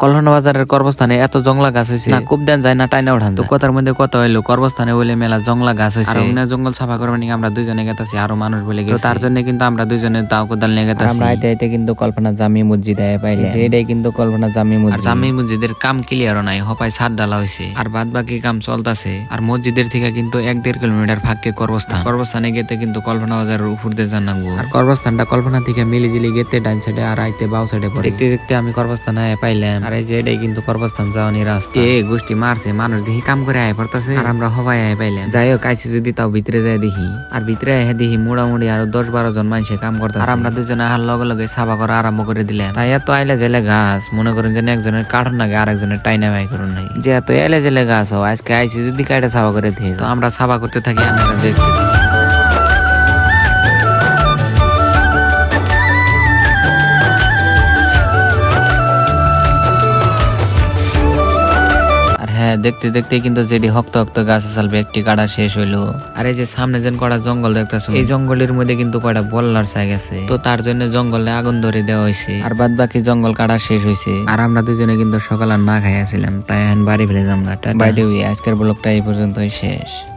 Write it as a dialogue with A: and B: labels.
A: কল্পনা বাজারের কর্মস্থানে এত জংলা গাছ হয়েছে না খুব দেন যায় না টাইনা উঠান তো কথার মধ্যে কথা হইলো কর্মস্থানে বলে মেলা জংলা গাছ হয়েছে জঙ্গল সাফা করবার নিয়ে আমরা দুইজনে গেতাছি আরো মানুষ বলে গেছে তার জন্য কিন্তু আমরা দুইজনে দাও কোদাল নিয়ে গেতাছি আমরা আইতে আইতে কিন্তু কল্পনা জামি মসজিদ পাইলে এটাই কিন্তু কল্পনা জামি মসজিদ জামি মসজিদের কাম ক্লিয়ারও নাই হপায় ছাদ ডালা হয়েছে আর বাদ বাকি কাম চলতেছে আর মসজিদের থেকে কিন্তু 1-1.5 কিলোমিটার ফাঁকে কর্মস্থানে গেতে কিন্তু কল্পনা বাজারের উপর দিয়ে যান নাগবো আর কর্মস্থানটা কল্পনা থেকে মিলিজিলি গেতে ডাইন সাইডে আর আইতে বাউ সাইডে পড়ে দেখতে দেখতে আমি কর্মস্থানে পাইলাম আর এই যে এটাই কিন্তু কর্মস্থান যাওয়ানি রাস্তা গোষ্ঠী মারছে মানুষ দেখি কাম করে আয় পড়তেছে আর আমরা হবাই আয় পাইলাম যাই হোক আইসি যদি তাও ভিতরে যায় দেখি আর ভিতরে আয় দেখি মোটামুটি আরো 10-12 জন মানুষে কাম করতেছে আর আমরা দুজনে আহার লগে লগে সাফা করা আরম্ভ করে দিলাম তাই এত আইলে জেলে গাছ মনে করেন যে একজনের কাঠন নাগে আর একজনের টাইনা বাই করুন নাই যে এত এলে জেলে গাছ হয় আজকে আইসি যদি কাইটা সাফা করে দিয়ে তো আমরা সাফা করতে থাকি আমরা দেখতে দেখতে দেখতে কিন্তু যেটি হক্ত হক্ত গাছ আসালবে একটি কাটা শেষ হইলো আর এই যে সামনে যেন কটা জঙ্গল দেখতেছো এই জঙ্গলের মধ্যে কিন্তু কয়টা বল্লার চাই গেছে তো তার জন্য জঙ্গলে আগুন ধরে দেওয়া হয়েছে আর বাদ বাকি জঙ্গল কাটা শেষ হয়েছে আর আমরা দুজনে কিন্তু সকাল আর না খাইয়াছিলাম তাই এখন বাড়ি ফেলে যাম। আজকের ব্লগটা এই পর্যন্তই শেষ।